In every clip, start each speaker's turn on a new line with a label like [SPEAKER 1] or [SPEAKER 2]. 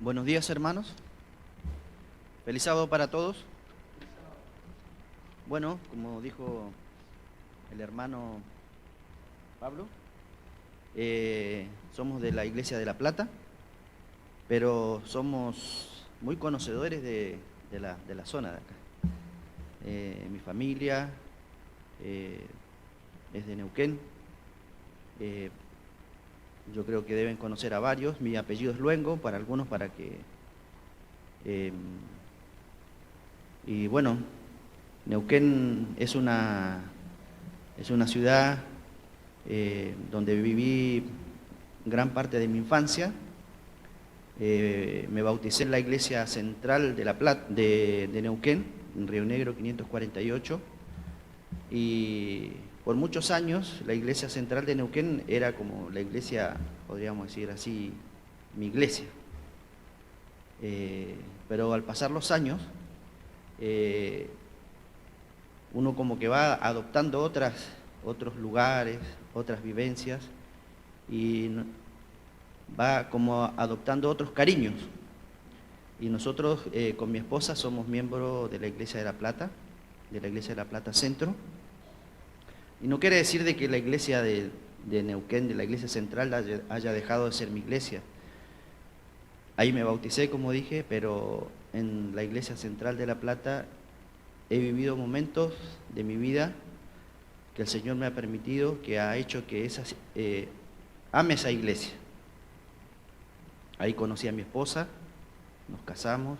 [SPEAKER 1] Buenos días, hermanos. Feliz sábado para todos. Bueno, como dijo el hermano Pablo, somos de la Iglesia de La Plata, pero somos muy conocedores de la zona de acá. Mi familia es de Neuquén. Eh, yo creo que deben conocer a varios. Mi apellido es Luengo, para algunos, para que... eh, y bueno, Neuquén es una ciudad donde viví gran parte de mi infancia. Me bauticé en la iglesia central de de Neuquén, en Río Negro 548, y por muchos años la iglesia central de Neuquén era como la iglesia, podríamos decir así, mi iglesia. Pero al pasar los años, eh, uno como que va adoptando otros lugares, otras vivencias, y va como adoptando otros cariños. Y nosotros con mi esposa somos miembros de la Iglesia de La Plata, de la Iglesia de La Plata Centro. Y no quiere decir de que la iglesia de Neuquén, de la iglesia central, haya dejado de ser mi iglesia. Ahí me bauticé, como dije, pero en la iglesia central de La Plata he vivido momentos de mi vida que el Señor me ha permitido, que ha hecho que ame esa iglesia. Ahí conocí a mi esposa, nos casamos,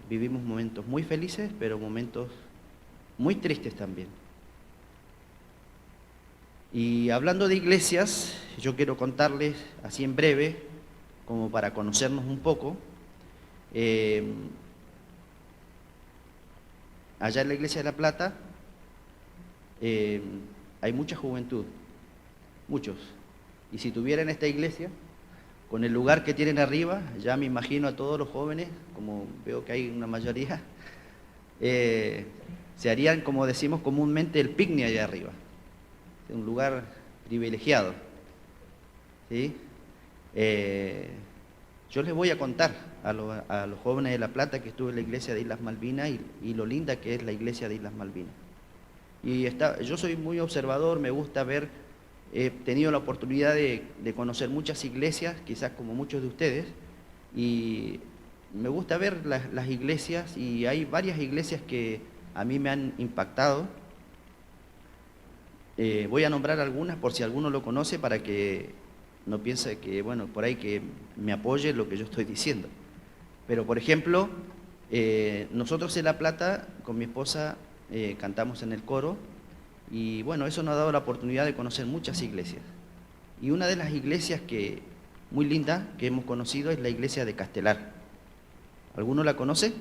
[SPEAKER 1] vivimos momentos muy felices, pero momentos muy tristes también. Y hablando de iglesias, yo quiero contarles así en breve, como para conocernos un poco. Allá en la iglesia de La Plata hay mucha juventud, muchos. Y si tuvieran esta iglesia, con el lugar que tienen arriba, ya me imagino a todos los jóvenes, como veo que hay una mayoría, se harían, como decimos comúnmente, el picnic allá arriba. Un lugar privilegiado, ¿sí? Yo les voy a contar a los jóvenes de La Plata que estuve en la iglesia de Islas Malvinas y lo linda que es la iglesia de Islas Malvinas. Yo soy muy observador, me gusta ver, he tenido la oportunidad de conocer muchas iglesias, quizás como muchos de ustedes, y me gusta ver las iglesias, y hay varias iglesias que a mí me han impactado. Voy a nombrar algunas por si alguno lo conoce, para que no piense que, bueno, por ahí que me apoye lo que yo estoy diciendo. Pero, por ejemplo, nosotros en La Plata, con mi esposa, cantamos en el coro, y bueno, eso nos ha dado la oportunidad de conocer muchas iglesias. Y una de las iglesias muy linda que hemos conocido es la iglesia de Castelar. ¿Alguno la conoce?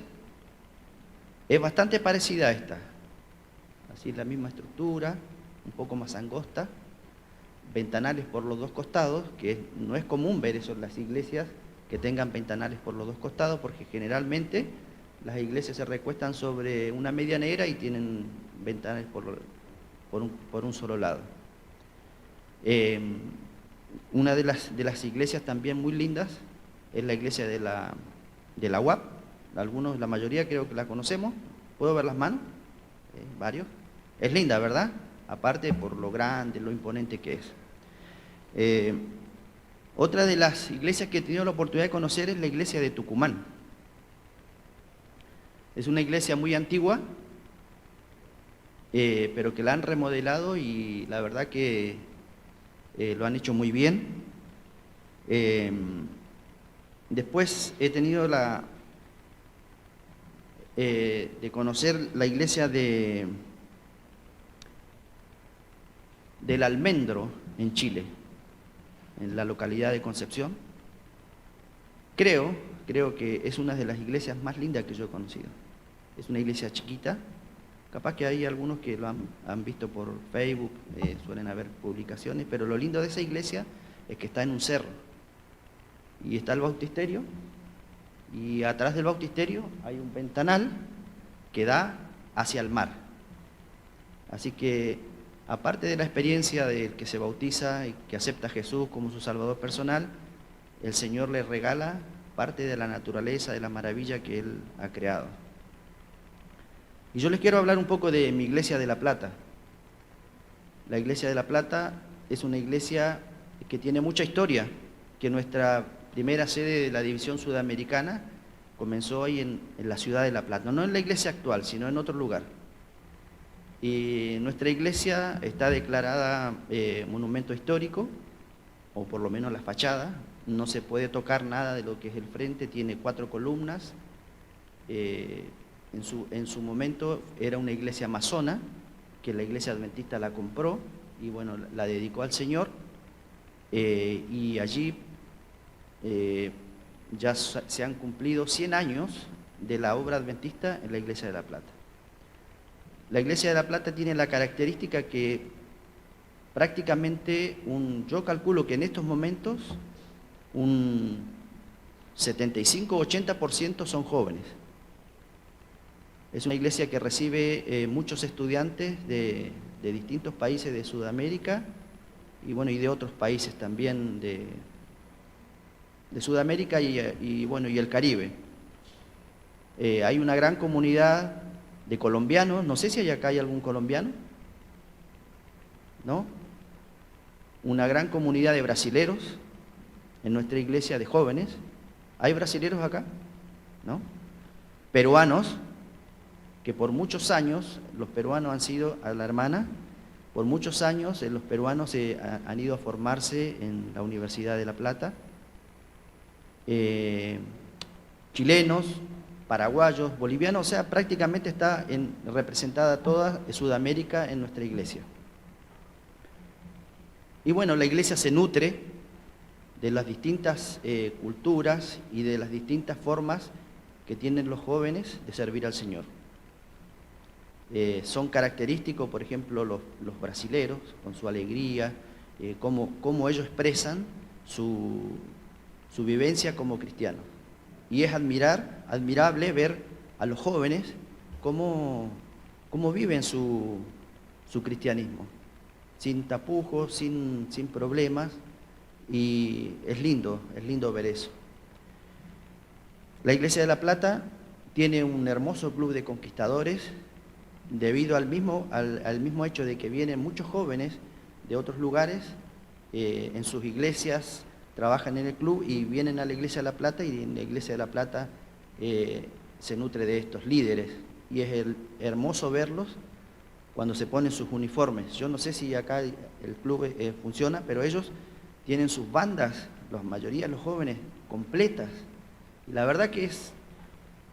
[SPEAKER 1] Es bastante parecida a esta, así la misma estructura, un poco más angosta, ventanales por los dos costados, que no es común ver eso en las iglesias, que tengan ventanales por los dos costados, porque generalmente las iglesias se recuestan sobre una medianera y tienen ventanales por un solo lado. Una de las iglesias también muy lindas es la iglesia de la UAP. La mayoría creo que la conocemos. ¿Puedo ver las manos? Varios. Es linda, ¿verdad? Aparte por lo grande, lo imponente que es. Otra de las iglesias que he tenido la oportunidad de conocer es la iglesia de Tucumán. Es una iglesia muy antigua, pero que la han remodelado, y la verdad que lo han hecho muy bien. Después he tenido de conocer la iglesia del Almendro en Chile, en la localidad de Concepción. Creo que es una de las iglesias más lindas que yo he conocido. Es una iglesia chiquita, capaz que hay algunos que lo han visto por Facebook, suelen haber publicaciones, pero lo lindo de esa iglesia es que está en un cerro, y está el bautisterio, y atrás del bautisterio hay un ventanal que da hacia el mar. Así que, aparte de la experiencia del que se bautiza y que acepta a Jesús como su Salvador personal, el Señor les regala parte de la naturaleza, de la maravilla que Él ha creado. Y yo les quiero hablar un poco de mi iglesia de La Plata. La iglesia de La Plata es una iglesia que tiene mucha historia, que nuestra primera sede de la división sudamericana comenzó ahí en la ciudad de La Plata, no en la iglesia actual, sino en otro lugar. Y nuestra iglesia está declarada monumento histórico, o por lo menos la fachada. No se puede tocar nada de lo que es el frente, tiene 4 columnas. En su momento era una iglesia masona, que la iglesia adventista la compró y bueno, la dedicó al Señor. Y allí ya se han cumplido 100 años de la obra adventista en la iglesia de La Plata. La iglesia de La Plata tiene la característica que prácticamente yo calculo que en estos momentos un 75-80% son jóvenes. Es una iglesia que recibe muchos estudiantes de distintos países de Sudamérica y bueno, y de otros países también de Sudamérica y bueno, y el Caribe. Hay una gran comunidad de colombianos, no sé si acá hay algún colombiano, ¿no? Una gran comunidad de brasileros en nuestra iglesia, de jóvenes. ¿Hay brasileros acá? ¿No? Peruanos, que por muchos años, los peruanos han sido, a la hermana, por muchos años los peruanos han ido a formarse en la Universidad de La Plata. Chilenos, paraguayos, bolivianos, o sea, prácticamente está representada toda Sudamérica en nuestra iglesia. Y bueno, la iglesia se nutre de las distintas culturas y de las distintas formas que tienen los jóvenes de servir al Señor. Son característicos, por ejemplo, los brasileros, con su alegría, cómo ellos expresan su vivencia como cristianos. Y es admirable ver a los jóvenes cómo viven su cristianismo, sin tapujos, sin problemas, y es lindo ver eso. La iglesia de La Plata tiene un hermoso club de conquistadores, debido al mismo hecho de que vienen muchos jóvenes de otros lugares, en sus iglesias trabajan en el club y vienen a la iglesia de La Plata, y en la iglesia de La Plata se nutre de estos líderes, y es hermoso verlos cuando se ponen sus uniformes. Yo no sé si acá el club funciona, pero ellos tienen sus bandas, la mayoría de los jóvenes, completas, y la verdad que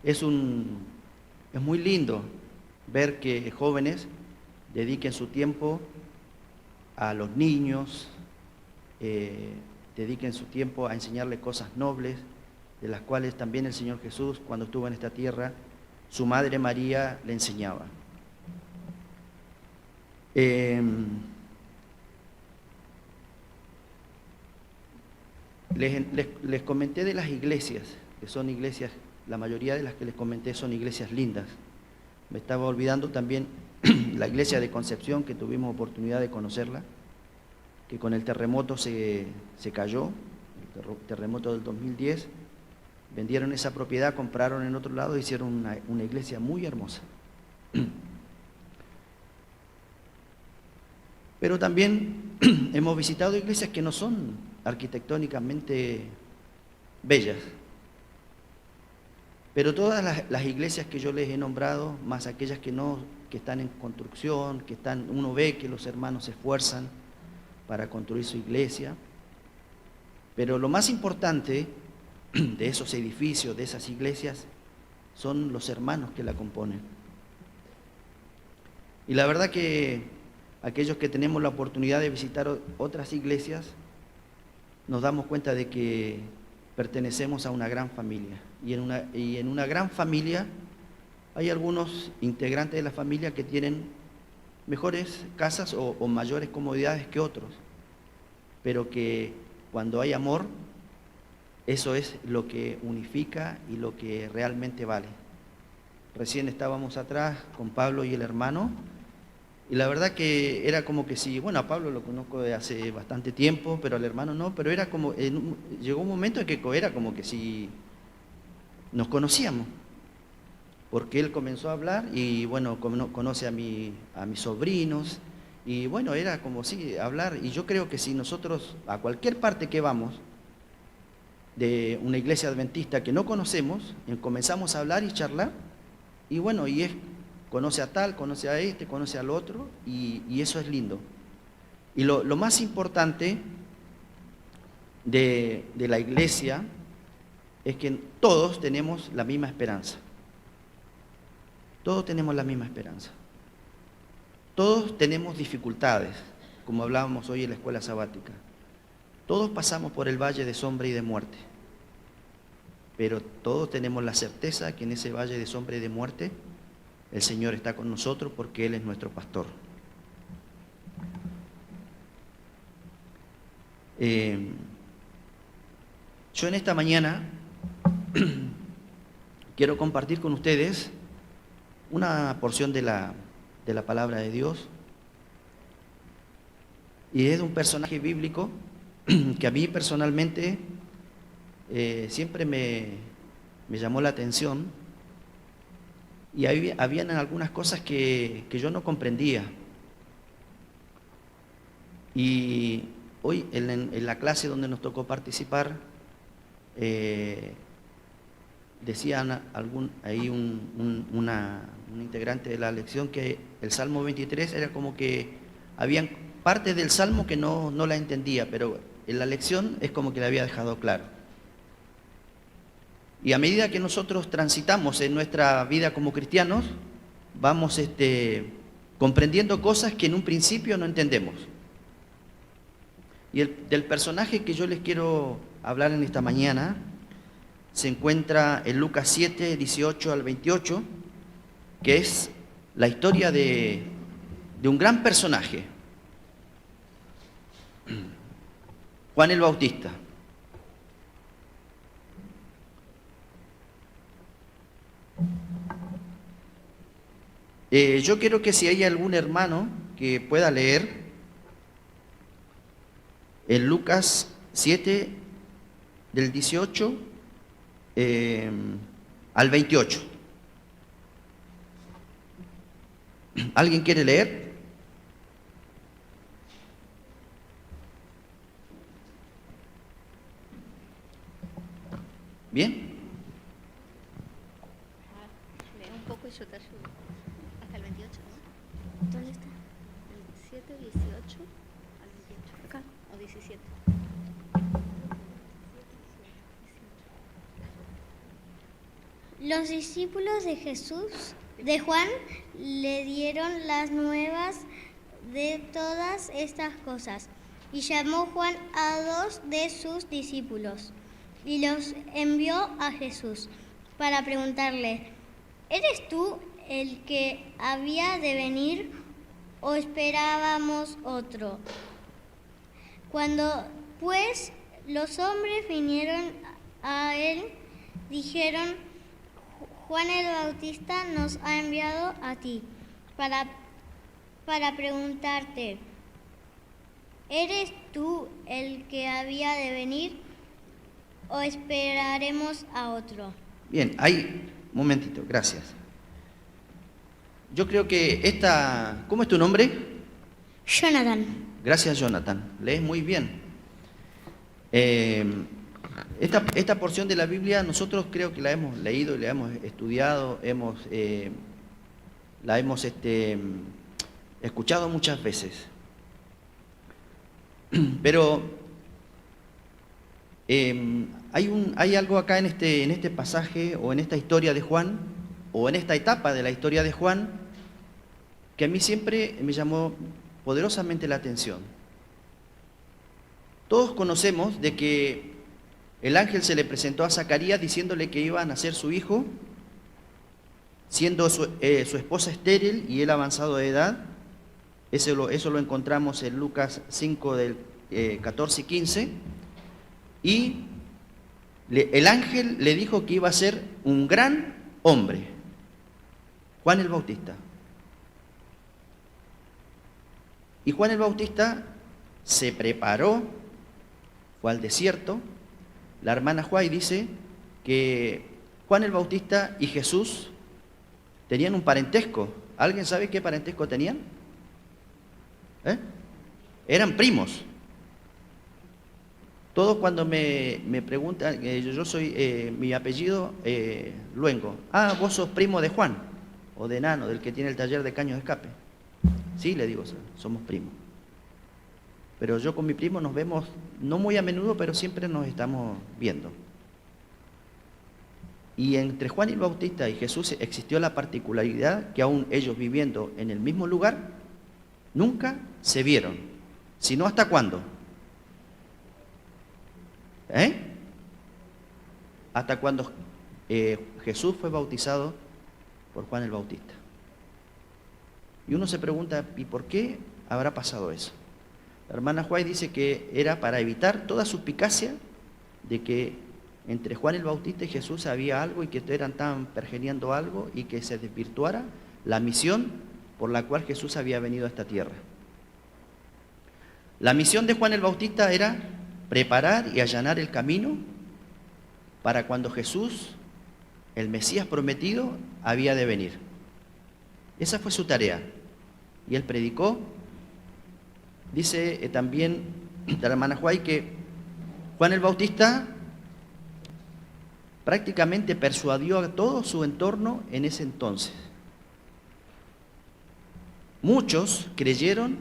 [SPEAKER 1] es muy lindo ver que jóvenes dediquen su tiempo a los niños, dediquen su tiempo a enseñarles cosas nobles, de las cuales también el Señor Jesús, cuando estuvo en esta tierra, su madre María le enseñaba. Les comenté de las iglesias, que son iglesias, la mayoría de las que les comenté son iglesias lindas. Me estaba olvidando también la iglesia de Concepción, que tuvimos oportunidad de conocerla, que con el terremoto se cayó, el terremoto del 2010, vendieron esa propiedad, compraron en otro lado, hicieron una iglesia muy hermosa. Pero también hemos visitado iglesias que no son arquitectónicamente bellas. Pero todas las iglesias que yo les he nombrado, más aquellas que están en construcción, uno ve que los hermanos se esfuerzan para construir su iglesia. Pero lo más importante de esos edificios, de esas iglesias, son los hermanos que la componen. Y la verdad que aquellos que tenemos la oportunidad de visitar otras iglesias, nos damos cuenta de que pertenecemos a una gran familia. Y en una gran familia hay algunos integrantes de la familia que tienen mejores casas o mayores comodidades que otros, pero que cuando hay amor, eso es lo que unifica y lo que realmente vale. Recién estábamos atrás con Pablo y el hermano, Y la verdad que era como que sí, bueno, a Pablo lo conozco de hace bastante tiempo, pero al hermano no, pero era como, llegó un momento en que era como que sí nos conocíamos, porque él comenzó a hablar y bueno, conoce a mis sobrinos, y bueno, era como sí, hablar, y yo creo que si nosotros a cualquier parte que vamos, de una iglesia adventista que no conocemos, comenzamos a hablar y charlar, y bueno, conoce a tal, conoce a este, conoce al otro, y eso es lindo. Y lo más importante de la iglesia es que todos tenemos la misma esperanza. Todos tenemos la misma esperanza. Todos tenemos dificultades, como hablábamos hoy en la escuela sabática. Todos pasamos por el valle de sombra y de muerte, pero todos tenemos la certeza que en ese valle de sombra y de muerte el Señor está con nosotros porque Él es nuestro pastor. Yo en esta mañana quiero compartir con ustedes una porción de la palabra de Dios, y es de un personaje bíblico que a mí personalmente siempre me llamó la atención, y habían algunas cosas que yo no comprendía. Y hoy en la clase donde nos tocó participar, decían una integrante de la lección que el Salmo 23 era como que habían parte del Salmo que no la entendía, pero en la lección es como que la había dejado claro. Y a medida que nosotros transitamos en nuestra vida como cristianos, vamos comprendiendo cosas que en un principio no entendemos. Y del personaje que yo les quiero hablar en esta mañana se encuentra en Lucas 7, 18 al 28, que es la historia de un gran personaje, Juan el Bautista. Yo quiero que si hay algún hermano que pueda leer en Lucas 7, del 18 al 28. ¿Alguien quiere leer? ¿Bien?
[SPEAKER 2] Lee un poco y yo te ayudo. Hasta el 28, ¿no? ¿Dónde está? El 7, 18 al 28. ¿Acá? ¿O 17?
[SPEAKER 3] Los discípulos de Jesús, de Juan, le dieron las nuevas de todas estas cosas. Y llamó Juan a 2 de sus discípulos y los envió a Jesús para preguntarle: ¿eres tú el que había de venir o esperábamos otro? Cuando pues los hombres vinieron a él, dijeron: Juan el Bautista nos ha enviado a ti para preguntarte: ¿eres tú el que había de venir o esperaremos a otro?
[SPEAKER 1] Bien, ahí, un momentito, gracias. Yo creo que ¿cómo es tu nombre?
[SPEAKER 3] Jonathan.
[SPEAKER 1] Gracias, Jonathan. Lees muy bien. Esta porción de la Biblia nosotros creo que la hemos leído y la hemos estudiado, la hemos escuchado muchas veces. Pero hay algo acá en este pasaje o en esta historia de Juan, o en esta etapa de la historia de Juan, que a mí siempre me llamó poderosamente la atención. Todos conocemos de que el ángel se le presentó a Zacarías diciéndole que iba a nacer su hijo, siendo su esposa estéril y él avanzado de edad. Eso lo encontramos en Lucas 5, del 14 y 15. Y el ángel le dijo que iba a ser un gran hombre, Juan el Bautista. Y Juan el Bautista se preparó, fue al desierto. La hermana Juay dice que Juan el Bautista y Jesús tenían un parentesco. ¿Alguien sabe qué parentesco tenían? Eran primos. Todos cuando me preguntan, yo soy, mi apellido, Luengo. Ah, vos sos primo de Juan, o de Nano, del que tiene el taller de caños de escape. Sí, le digo, somos primos. Pero yo con mi primo nos vemos, no muy a menudo, pero siempre nos estamos viendo. Y entre Juan el Bautista y Jesús existió la particularidad que aún ellos viviendo en el mismo lugar, nunca se vieron. Sino ¿hasta cuándo? Hasta cuando Jesús fue bautizado por Juan el Bautista. Y uno se pregunta, ¿y por qué habrá pasado eso? La hermana Juay dice que era para evitar toda suspicacia de que entre Juan el Bautista y Jesús había algo y que estaban pergeñando algo y que se desvirtuara la misión por la cual Jesús había venido a esta tierra. La misión de Juan el Bautista era preparar y allanar el camino para cuando Jesús, el Mesías prometido, había de venir. Esa fue su tarea. Y él predicó. Dice también la hermana Juay que Juan el Bautista prácticamente persuadió a todo su entorno en ese entonces. Muchos creyeron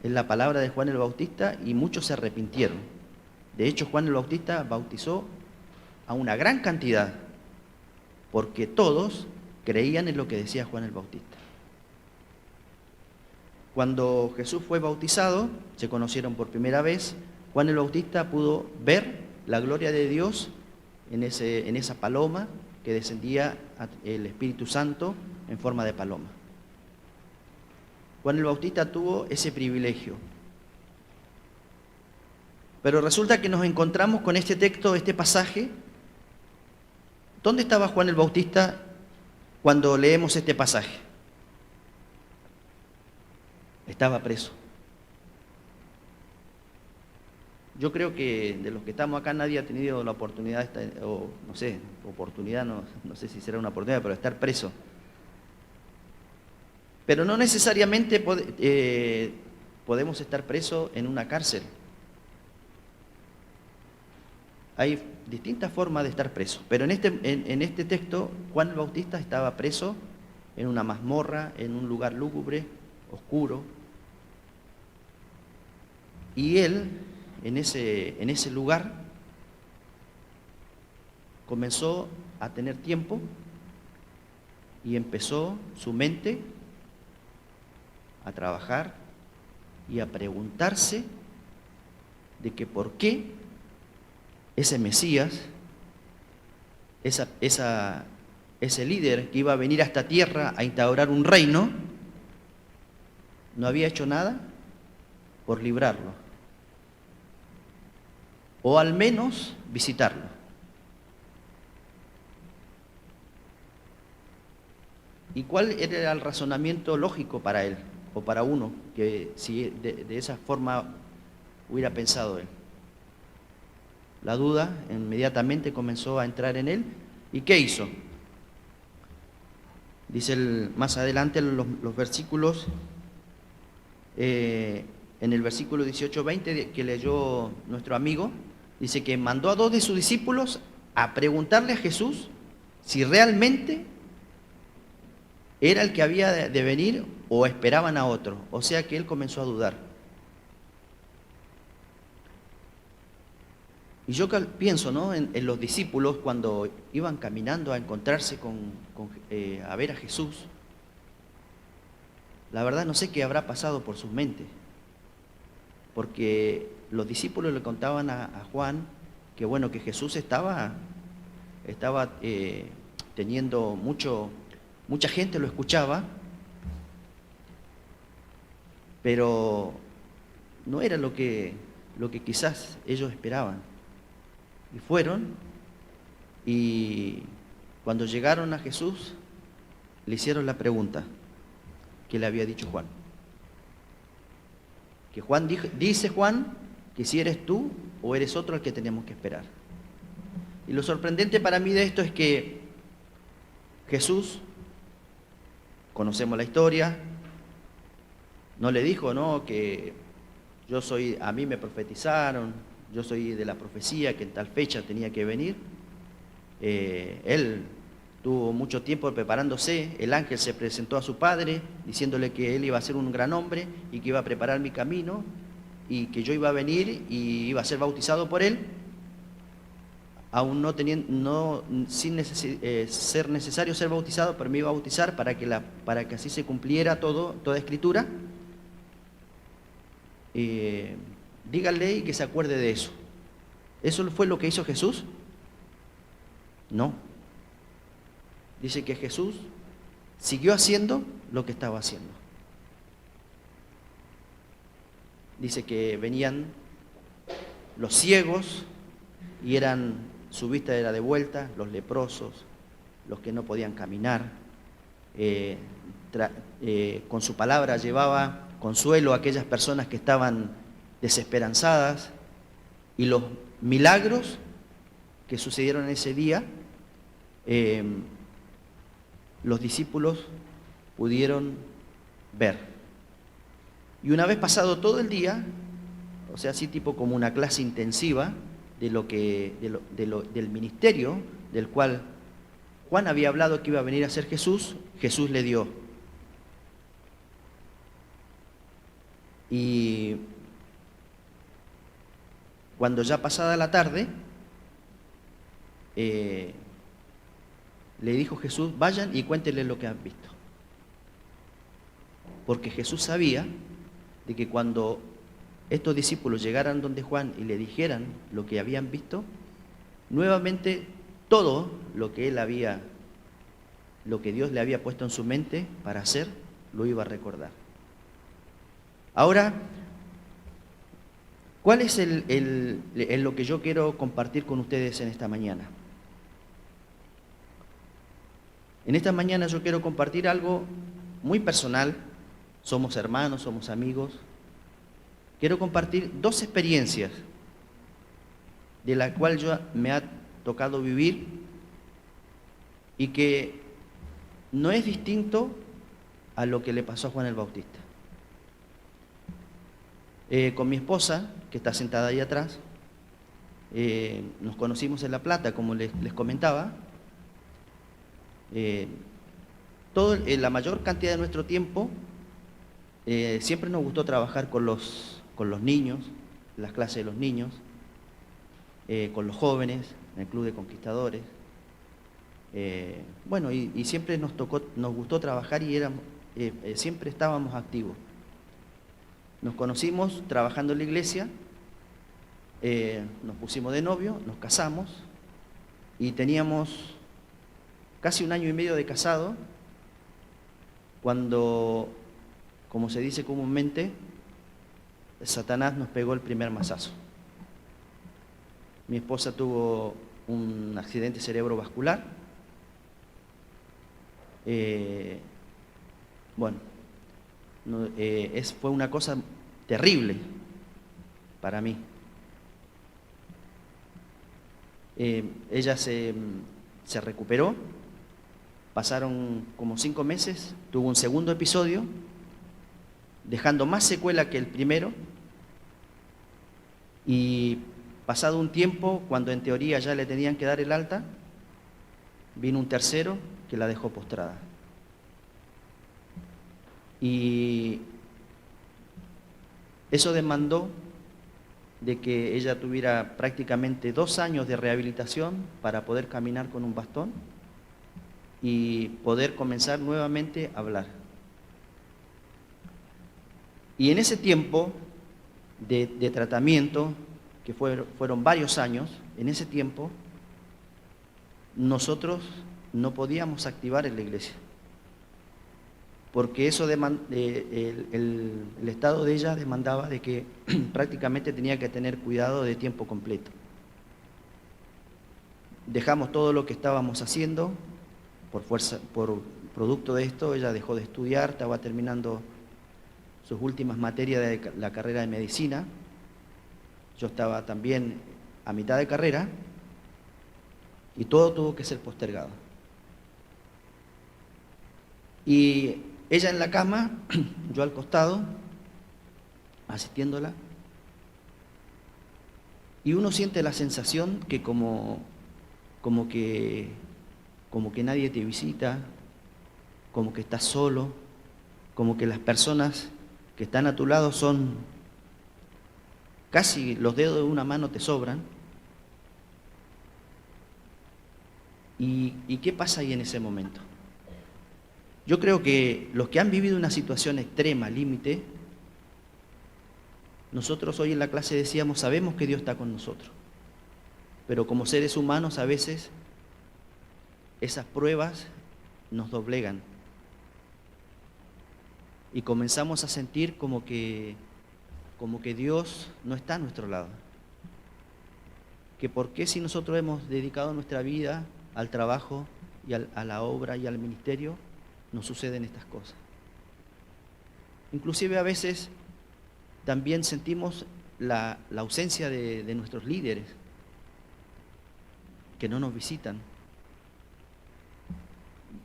[SPEAKER 1] en la palabra de Juan el Bautista y muchos se arrepintieron. De hecho, Juan el Bautista bautizó a una gran cantidad porque todos creían en lo que decía Juan el Bautista. Cuando Jesús fue bautizado, se conocieron por primera vez, Juan el Bautista pudo ver la gloria de Dios en esa paloma que descendía el Espíritu Santo en forma de paloma. Juan el Bautista tuvo ese privilegio. Pero resulta que nos encontramos con este texto, este pasaje. ¿Dónde estaba Juan el Bautista cuando leemos este pasaje? Estaba preso. Yo creo que de los que estamos acá nadie ha tenido la oportunidad, no sé si será una oportunidad, pero estar preso. Pero no necesariamente podemos estar presos en una cárcel. Hay distintas formas de estar preso, pero en este texto Juan el Bautista estaba preso en una mazmorra, en un lugar lúgubre, oscuro, y él en ese lugar comenzó a tener tiempo y empezó su mente a trabajar y a preguntarse de que por qué ese Mesías, ese líder que iba a venir a esta tierra a instaurar un reino, no había hecho nada por librarlo, o al menos visitarlo. ¿Y cuál era el razonamiento lógico para él, o para uno, que si de esa forma hubiera pensado él? La duda inmediatamente comenzó a entrar en él. ¿Y qué hizo? Dice más adelante los versículos, en el versículo 18-20 que leyó nuestro amigo, dice que mandó a 2 de sus discípulos a preguntarle a Jesús si realmente era el que había de venir o esperaban a otro. O sea que él comenzó a dudar. Y yo pienso, ¿no?, en los discípulos cuando iban caminando a encontrarse a ver a Jesús. La verdad no sé qué habrá pasado por sus mentes, porque los discípulos le contaban a Juan que bueno, que Jesús estaba teniendo mucha gente lo escuchaba, pero no era lo que quizás ellos esperaban. Y fueron, y cuando llegaron a Jesús, le hicieron la pregunta que le había dicho Juan. Que Juan dice Juan que si eres tú o eres otro al que tenemos que esperar. Y lo sorprendente para mí de esto es que Jesús, conocemos la historia, no le dijo, no, que a mí me profetizaron, yo soy de la profecía, que en tal fecha tenía que venir. Él tuvo mucho tiempo preparándose, el ángel se presentó a su padre diciéndole que él iba a ser un gran hombre y que iba a preparar mi camino y que yo iba a venir y iba a ser bautizado por él, aún no teniendo, sin ser necesario ser bautizado, pero me iba a bautizar para que así se cumpliera toda escritura. Díganle y que se acuerde de eso. ¿Eso fue lo que hizo Jesús? No. Dice que Jesús siguió haciendo lo que estaba haciendo. Dice que venían los ciegos y su vista era de vuelta, los leprosos, los que no podían caminar. Con su palabra llevaba consuelo a aquellas personas que estaban desesperanzadas, y los milagros que sucedieron ese día, los discípulos pudieron ver. Y una vez pasado todo el día, o sea, así tipo como una clase intensiva del ministerio del cual Juan había hablado que iba a venir a ser Jesús, Jesús le dio. Y cuando ya pasada la tarde, le dijo Jesús, vayan y cuéntenle lo que han visto. Porque Jesús sabía de que cuando estos discípulos llegaran donde Juan y le dijeran lo que habían visto, nuevamente todo lo que Dios le había puesto en su mente para hacer, lo iba a recordar. Ahora, ¿cuál es lo que yo quiero compartir con ustedes en esta mañana? En esta mañana yo quiero compartir algo muy personal. Somos hermanos, somos amigos. Quiero compartir 2 experiencias de las cuales me ha tocado vivir y que no es distinto a lo que le pasó a Juan el Bautista. Con mi esposa, que está sentada ahí atrás, nos conocimos en La Plata, como les comentaba. La mayor cantidad de nuestro tiempo siempre nos gustó trabajar con los niños, las clases de los niños, con los jóvenes, en el Club de Conquistadores. Bueno, y siempre nos gustó trabajar y siempre estábamos activos. Nos conocimos trabajando en la iglesia, nos pusimos de novio, nos casamos y teníamos casi 1 año y medio de casado cuando, como se dice comúnmente, Satanás nos pegó el primer mazazo. Mi esposa tuvo un accidente cerebrovascular. Fue una cosa terrible para mí. Ella se recuperó, pasaron como 5 meses, tuvo un segundo episodio, dejando más secuela que el primero, y pasado un tiempo, cuando en teoría ya le tenían que dar el alta, vino un tercero que la dejó postrada. Y eso demandó de que ella tuviera prácticamente 2 años de rehabilitación para poder caminar con un bastón y poder comenzar nuevamente a hablar. Y en ese tiempo de tratamiento, que fueron varios años, en ese tiempo nosotros no podíamos activar en la iglesia, porque eso el estado de ella demandaba de que prácticamente tenía que tener cuidado de tiempo completo. Dejamos todo lo que estábamos haciendo por producto de esto. Ella dejó de estudiar, estaba terminando sus últimas materias de la carrera de medicina. Yo estaba también a mitad de carrera y todo tuvo que ser postergado. Y ella en la cama, yo al costado, asistiéndola, y uno siente la sensación que como que nadie te visita, como que estás solo, como que las personas que están a tu lado son casi los dedos de una mano te sobran. ¿Y qué pasa ahí en ese momento? Yo creo que los que han vivido una situación extrema, límite, nosotros hoy en la clase decíamos, sabemos que Dios está con nosotros, pero como seres humanos a veces esas pruebas nos doblegan y comenzamos a sentir como que Dios no está a nuestro lado. Que por qué si nosotros hemos dedicado nuestra vida al trabajo y a la obra y al ministerio, nos suceden estas cosas. Inclusive a veces también sentimos la ausencia de nuestros líderes, que no nos visitan.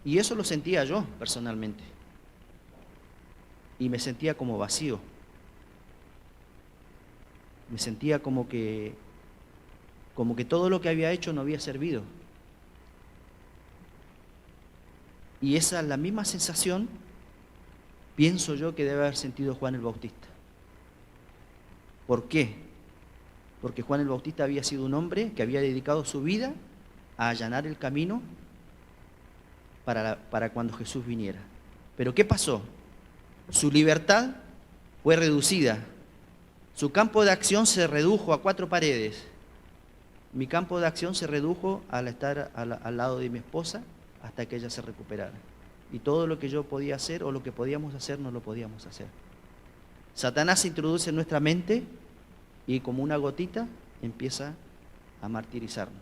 [SPEAKER 1] Y eso lo sentía yo personalmente. Y me sentía como vacío. Me sentía como que todo lo que había hecho no había servido. Y esa es la misma sensación, pienso yo, que debe haber sentido Juan el Bautista. ¿Por qué? Porque Juan el Bautista había sido un hombre que había dedicado su vida a allanar el camino para cuando Jesús viniera. Pero ¿qué pasó? Su libertad fue reducida. Su campo de acción se redujo a 4 paredes. Mi campo de acción se redujo al estar al lado de mi esposa hasta que ella se recuperara. Y todo lo que yo podía hacer o lo que podíamos hacer, no lo podíamos hacer. Satanás se introduce en nuestra mente y como una gotita empieza a martirizarnos.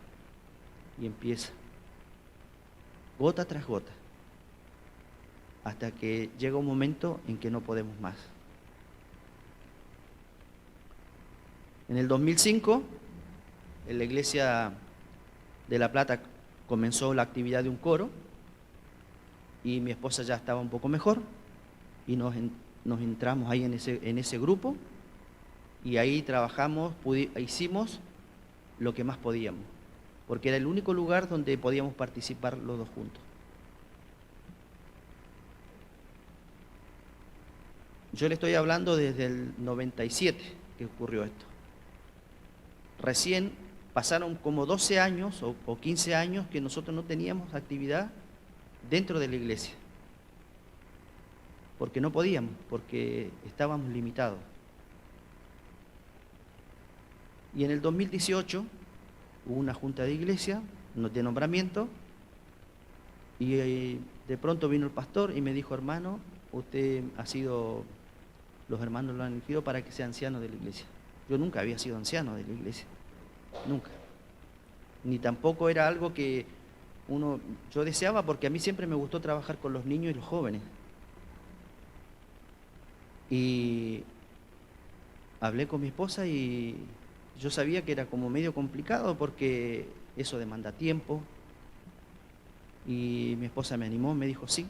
[SPEAKER 1] Y empieza, gota tras gota, hasta que llega un momento en que no podemos más. En el 2005, en la iglesia de La Plata comenzó la actividad de un coro y mi esposa ya estaba un poco mejor y nos entramos ahí en ese grupo y ahí trabajamos, hicimos lo que más podíamos, porque era el único lugar donde podíamos participar los dos juntos. Yo le estoy hablando desde el 97 que ocurrió esto. Recién pasaron como 12 años o 15 años que nosotros no teníamos actividad dentro de la iglesia. Porque no podíamos, porque estábamos limitados. Y en el 2018 hubo una junta de iglesia, de nombramiento, y de pronto vino el pastor y me dijo, hermano, usted los hermanos lo han elegido para que sea anciano de la iglesia. Yo nunca había sido anciano de la iglesia, nunca. Ni tampoco era algo que yo deseaba, porque a mí siempre me gustó trabajar con los niños y los jóvenes. Y hablé con mi esposa y yo sabía que era como medio complicado porque eso demanda tiempo. Y mi esposa me animó, me dijo, sí,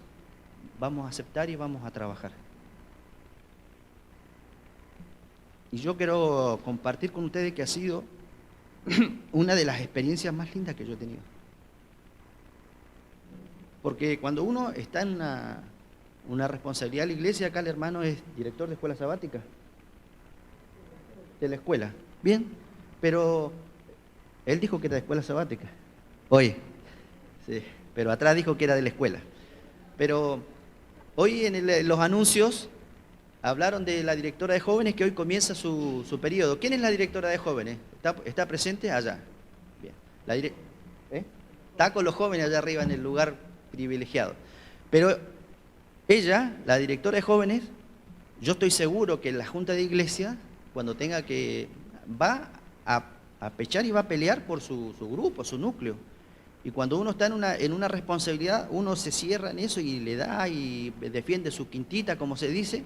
[SPEAKER 1] vamos a aceptar y vamos a trabajar. Y yo quiero compartir con ustedes que ha sido una de las experiencias más lindas que yo he tenido. Porque cuando uno está en una responsabilidad de la iglesia, acá el hermano es director de escuela sabática, de la escuela. Bien, pero él dijo que era de escuela sabática. Oye, sí, pero atrás dijo que era de la escuela. Pero hoy en los anuncios hablaron de la directora de jóvenes que hoy comienza su periodo. ¿Quién es la directora de jóvenes? ¿Está presente? Allá. Bien. Está con los jóvenes allá arriba en el lugar privilegiado. Pero ella, la directora de jóvenes, yo estoy seguro que en la junta de iglesia, cuando tenga que, va a pechar y va a pelear por su grupo, su núcleo. Y cuando uno está en una responsabilidad, uno se cierra en eso y le da y defiende su quintita, como se dice.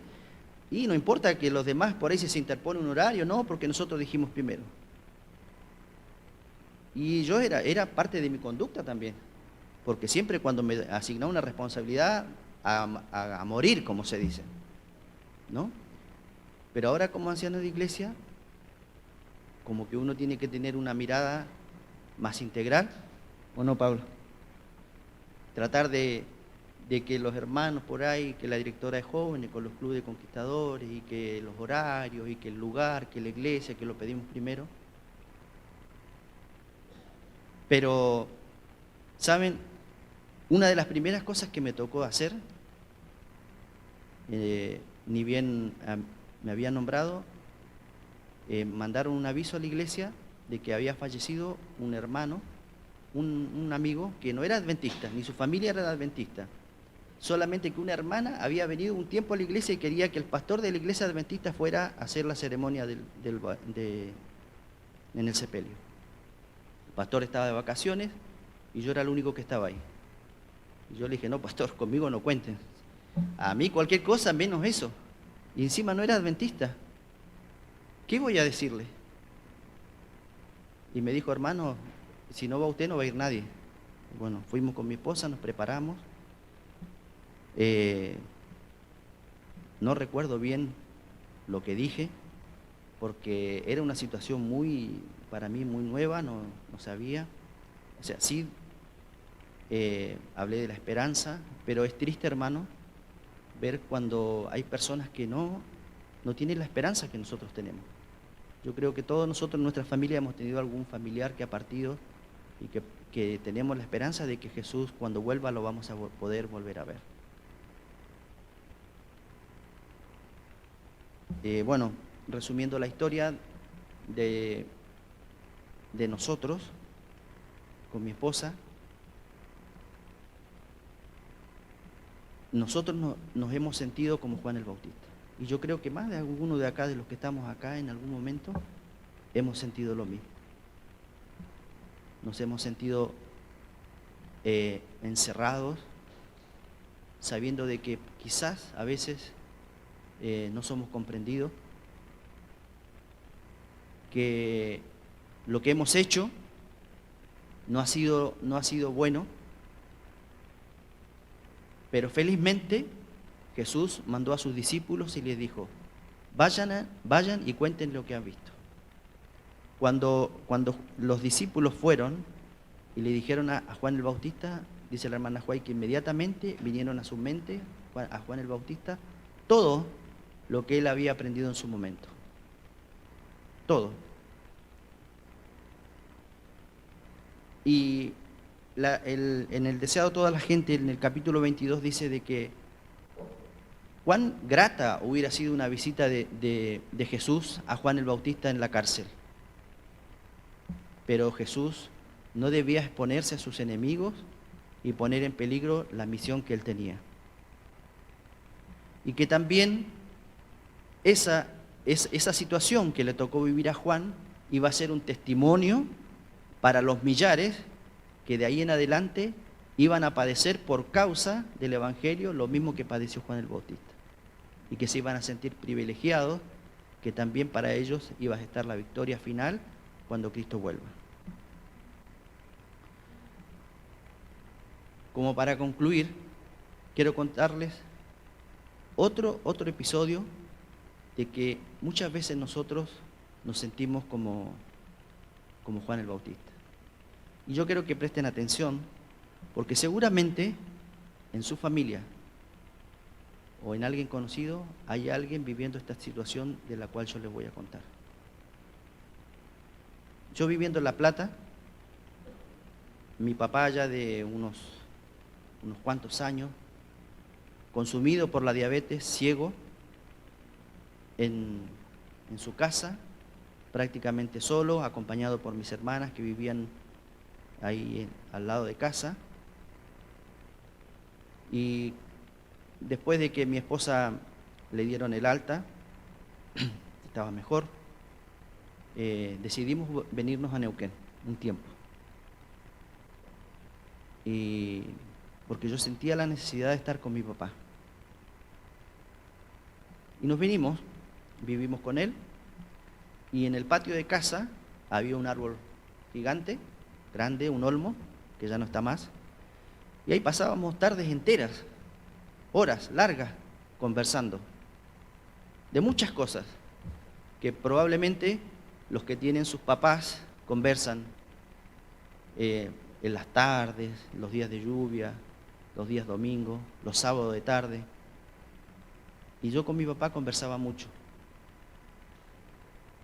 [SPEAKER 1] Y no importa que los demás por ahí se interpone un horario, no, porque nosotros dijimos primero. Y yo era parte de mi conducta también, porque siempre cuando me asignaba una responsabilidad a morir, como se dice, ¿no? Pero ahora como anciano de iglesia, como que uno tiene que tener una mirada más integral, ¿o no, Pablo? Tratar de que los hermanos por ahí, que la directora de jóvenes, con los clubes de conquistadores, y que los horarios, y que el lugar, que la iglesia, que lo pedimos primero. Pero, ¿saben? Una de las primeras cosas que me tocó hacer, ni bien me había nombrado, mandaron un aviso a la iglesia de que había fallecido un hermano, un amigo que no era adventista, ni su familia era adventista, solamente que una hermana había venido un tiempo a la iglesia y quería que el pastor de la iglesia adventista fuera a hacer la ceremonia en el sepelio. El pastor estaba de vacaciones y yo era el único que estaba ahí. Y yo le dije, no, pastor, conmigo no cuenten. A mí cualquier cosa menos eso. Y encima no era adventista. ¿Qué voy a decirle? Y me dijo, hermano, si no va usted no va a ir nadie. Bueno, fuimos con mi esposa, nos preparamos. No recuerdo bien lo que dije, porque era una situación para mí muy nueva, no sabía. O sea, sí hablé de la esperanza, pero es triste, hermano, ver cuando hay personas que no tienen la esperanza que nosotros tenemos. Yo creo que todos nosotros en nuestra familia hemos tenido algún familiar que ha partido y que tenemos la esperanza de que Jesús cuando vuelva lo vamos a poder volver a ver. Bueno, resumiendo la historia de nosotros, con mi esposa, nosotros nos hemos sentido como Juan el Bautista. Y yo creo que más de alguno de acá, de los que estamos acá, en algún momento, hemos sentido lo mismo. Nos hemos sentido encerrados, sabiendo de que quizás a veces no somos comprendidos, que lo que hemos hecho no ha sido bueno, pero felizmente Jesús mandó a sus discípulos y les dijo, vayan y cuenten lo que han visto. Cuando los discípulos fueron y le dijeron a Juan el Bautista, dice la hermana Juay, que inmediatamente vinieron a su mente, a Juan el Bautista, todo lo que él había aprendido en su momento. Todo. Y en el deseado de toda la gente, en el capítulo 22, dice de que cuán grata hubiera sido una visita de Jesús a Juan el Bautista en la cárcel. Pero Jesús no debía exponerse a sus enemigos y poner en peligro la misión que él tenía. Y que también esa situación que le tocó vivir a Juan iba a ser un testimonio para los millares que de ahí en adelante iban a padecer por causa del Evangelio lo mismo que padeció Juan el Bautista, y que se iban a sentir privilegiados, que también para ellos iba a estar la victoria final cuando Cristo vuelva. Como para concluir, quiero contarles otro episodio de que muchas veces nosotros nos sentimos como Juan el Bautista. Y yo quiero que presten atención, porque seguramente en su familia o en alguien conocido hay alguien viviendo esta situación de la cual yo les voy a contar. Yo viviendo en La Plata, mi papá ya de unos cuantos años, consumido por la diabetes, ciego, en su casa, prácticamente solo, acompañado por mis hermanas que vivían ahí al lado de casa. Y después de que mi esposa le dieron el alta, estaba mejor, decidimos venirnos a Neuquén un tiempo. Y porque yo sentía la necesidad de estar con mi papá. Y nos vinimos, vivimos con él, y en el patio de casa había un árbol gigante, grande, un olmo, que ya no está más, y ahí pasábamos tardes enteras, horas largas, conversando de muchas cosas que probablemente los que tienen sus papás conversan en las tardes, los días de lluvia, los días domingos, los sábados de tarde. Y yo con mi papá conversaba mucho.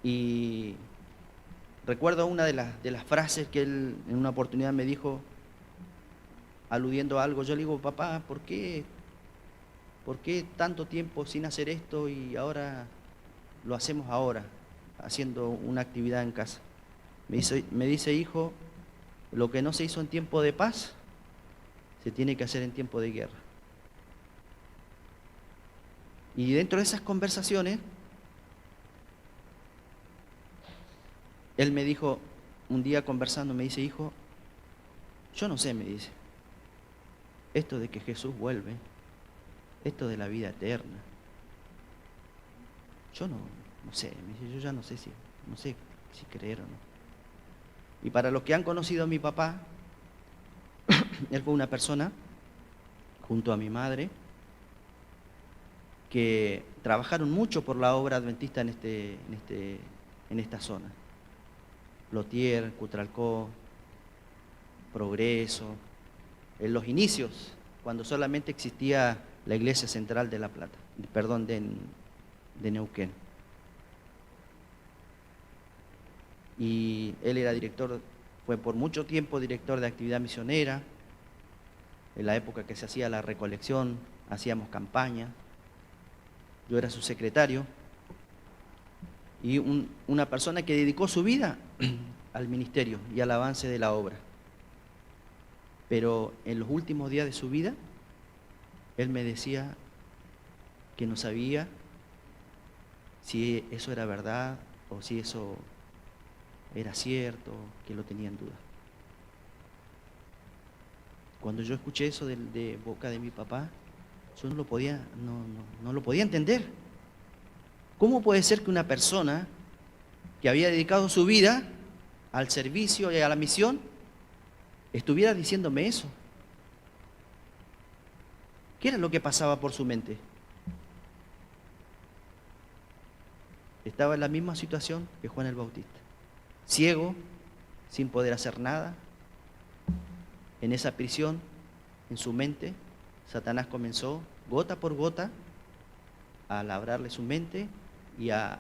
[SPEAKER 1] Y recuerdo una de las frases que él en una oportunidad me dijo, aludiendo a algo. Yo le digo, papá, ¿por qué tanto tiempo sin hacer esto y ahora lo hacemos ahora, haciendo una actividad en casa? Me dice, hijo, lo que no se hizo en tiempo de paz, se tiene que hacer en tiempo de guerra. Y dentro de esas conversaciones, él me dijo, un día conversando, me dice, hijo, yo no sé, me dice, esto de que Jesús vuelve, esto de la vida eterna, yo no sé, me dice, yo ya no sé si creer o no. Y para los que han conocido a mi papá, él fue una persona, junto a mi madre, que trabajaron mucho por la obra adventista en esta zona. Lotier, Cutralcó, Progreso, en los inicios, cuando solamente existía la iglesia central de La Plata, de Neuquén. Y él era fue por mucho tiempo director de actividad misionera. En la época que se hacía la recolección, hacíamos campaña. Yo era su secretario. Y una persona que dedicó su vida al ministerio y al avance de la obra. Pero en los últimos días de su vida, él me decía que no sabía si eso era verdad o si eso era cierto, que lo tenía en duda. Cuando yo escuché eso de boca de mi papá, yo no lo podía entender. ¿Cómo puede ser que una persona que había dedicado su vida al servicio y a la misión estuviera diciéndome eso? ¿Qué era lo que pasaba por su mente? Estaba en la misma situación que Juan el Bautista. Ciego, sin poder hacer nada. En esa prisión, en su mente, Satanás comenzó, gota por gota, a labrarle su mente y a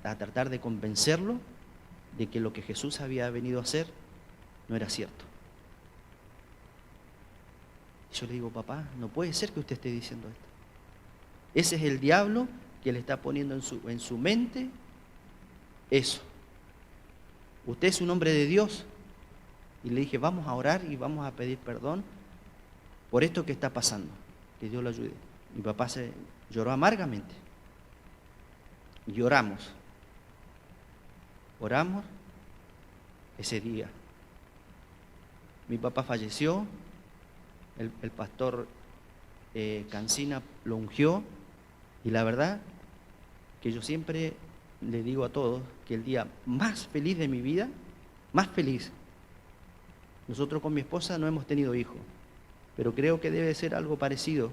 [SPEAKER 1] tratar de convencerlo de que lo que Jesús había venido a hacer no era cierto. Yo le digo, papá, no puede ser que usted esté diciendo esto. Ese es el diablo que le está poniendo en su mente eso. Usted es un hombre de Dios. Y le dije, vamos a orar y vamos a pedir perdón por esto que está pasando. Que Dios lo ayude. Mi papá lloró amargamente. Y oramos ese día. Mi papá falleció, el pastor Cancina lo ungió, y la verdad que yo siempre le digo a todos que el día más feliz de mi vida, más feliz, nosotros con mi esposa no hemos tenido hijos, pero creo que debe ser algo parecido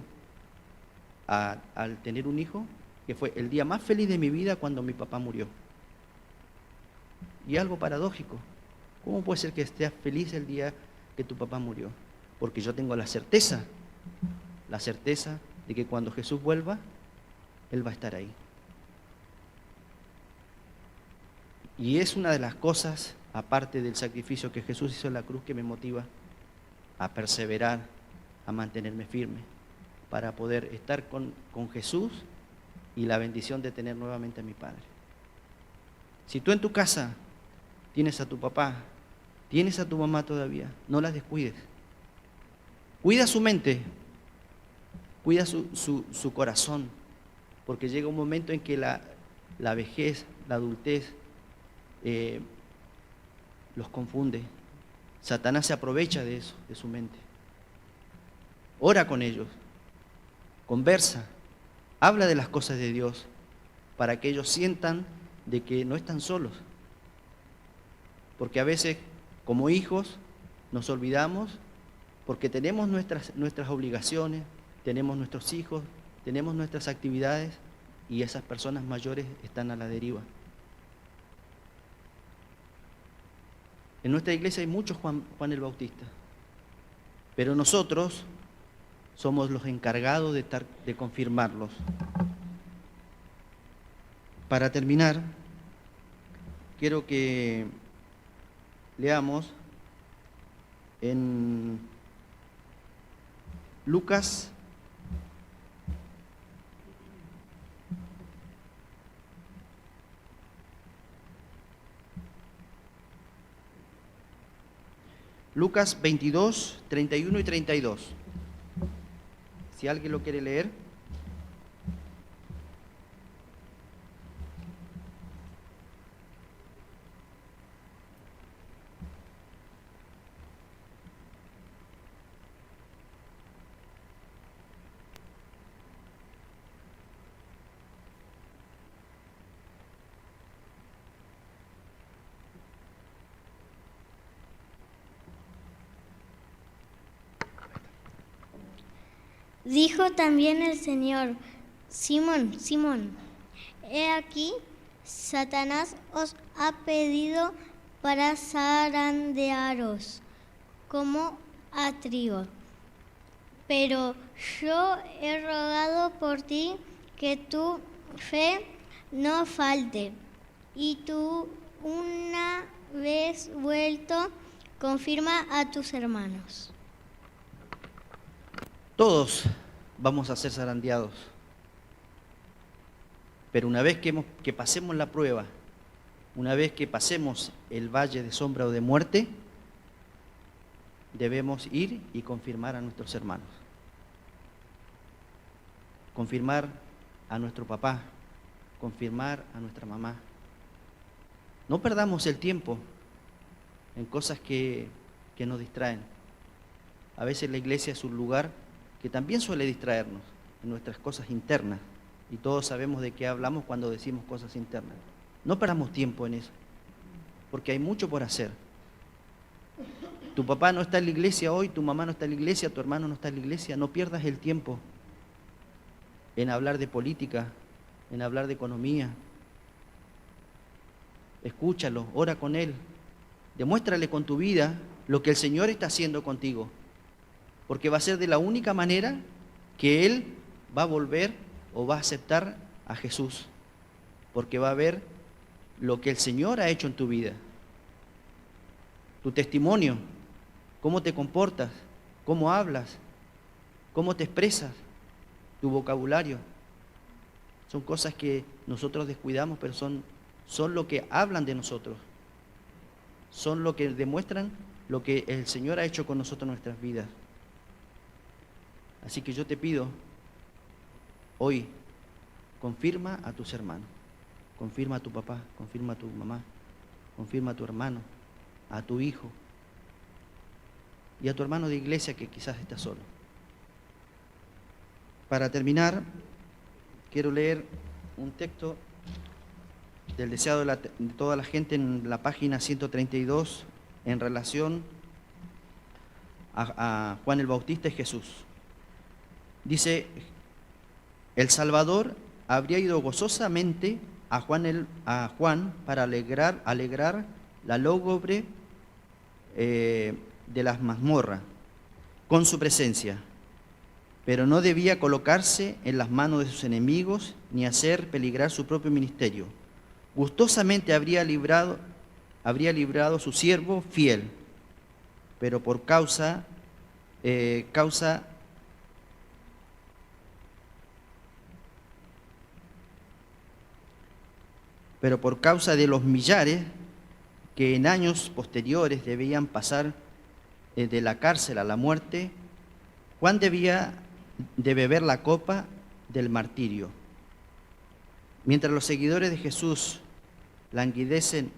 [SPEAKER 1] al tener un hijo, que fue el día más feliz de mi vida cuando mi papá murió. Y algo paradójico, ¿cómo puede ser que estés feliz el día que tu papá murió? Porque yo tengo la certeza de que cuando Jesús vuelva, Él va a estar ahí. Y es una de las cosas, aparte del sacrificio que Jesús hizo en la cruz, que me motiva a perseverar, a mantenerme firme, para poder estar con Jesús y la bendición de tener nuevamente a mi Padre. Si tú en tu casa tienes a tu papá, tienes a tu mamá todavía, no las descuides. Cuida su mente, cuida su corazón, porque llega un momento en que la vejez, la adultez, los confunde. Satanás se aprovecha de eso, de su mente. Ora con ellos, conversa, habla de las cosas de Dios para que ellos sientan de que no están solos. Porque a veces, como hijos, nos olvidamos porque tenemos nuestras obligaciones, tenemos nuestros hijos, tenemos nuestras actividades y esas personas mayores están a la deriva. En nuestra iglesia hay muchos Juan el Bautista, pero nosotros somos los encargados de confirmarlos. Para terminar, quiero que leamos en Lucas 22, 31 y 32. Si alguien lo quiere leer.
[SPEAKER 3] Dijo también el Señor: Simón, Simón, he aquí, Satanás os ha pedido para zarandearos como a trigo. Pero yo he rogado por ti que tu fe no falte, y tú, una vez vuelto, confirma a tus hermanos.
[SPEAKER 1] Todos vamos a ser zarandeados, pero una vez que pasemos la prueba, una vez que pasemos el valle de sombra o de muerte, debemos ir y confirmar a nuestros hermanos, confirmar a nuestro papá, confirmar a nuestra mamá. No perdamos el tiempo en cosas que nos distraen. A veces la iglesia es un lugar que también suele distraernos en nuestras cosas internas, y todos sabemos de qué hablamos cuando decimos cosas internas. No perdamos tiempo en eso, porque hay mucho por hacer. Tu papá no está en la iglesia hoy, tu mamá no está en la iglesia, tu hermano no está en la iglesia. No pierdas el tiempo en hablar de política, en hablar de economía. Escúchalo, ora con él, demuéstrale con tu vida lo que el Señor está haciendo contigo, porque va a ser de la única manera que Él va a volver o va a aceptar a Jesús, porque va a ver lo que el Señor ha hecho en tu vida. Tu testimonio, cómo te comportas, cómo hablas, cómo te expresas, tu vocabulario. Son cosas que nosotros descuidamos, pero son lo que hablan de nosotros, son lo que demuestran lo que el Señor ha hecho con nosotros en nuestras vidas. Así que yo te pido, hoy, confirma a tus hermanos, confirma a tu papá, confirma a tu mamá, confirma a tu hermano, a tu hijo y a tu hermano de iglesia que quizás está solo. Para terminar, quiero leer un texto del deseado de toda la gente en la página 132 en relación a Juan el Bautista y Jesús. Dice: el Salvador habría ido gozosamente a Juan para alegrar la lúgubre de las mazmorras con su presencia, pero no debía colocarse en las manos de sus enemigos ni hacer peligrar su propio ministerio. Gustosamente habría librado a su siervo fiel, pero por causa de los millares que en años posteriores debían pasar de la cárcel a la muerte, Juan debía de beber la copa del martirio. Mientras los seguidores de Jesús languidecen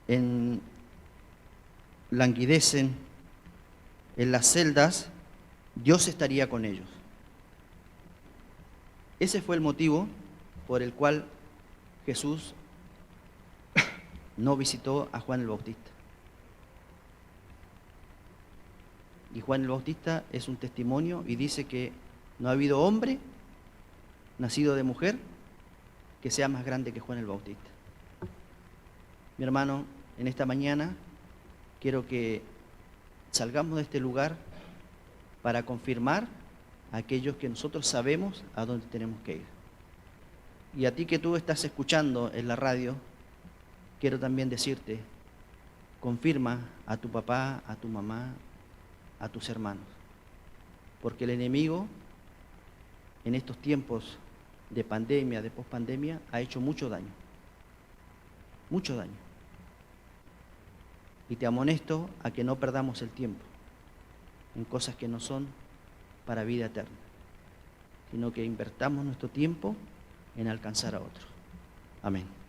[SPEAKER 1] en las celdas, Dios estaría con ellos. Ese fue el motivo por el cual Jesús no visitó a Juan el Bautista. Y Juan el Bautista es un testimonio y dice que no ha habido hombre nacido de mujer que sea más grande que Juan el Bautista. Mi hermano, en esta mañana quiero que salgamos de este lugar para confirmar a aquellos que nosotros sabemos a dónde tenemos que ir. Y a ti que tú estás escuchando en la radio, quiero también decirte, confirma a tu papá, a tu mamá, a tus hermanos. Porque el enemigo, en estos tiempos de pandemia, de pospandemia, ha hecho mucho daño. Mucho daño. Y te amonesto a que no perdamos el tiempo en cosas que no son para vida eterna, sino que invertamos nuestro tiempo en alcanzar a otros. Amén.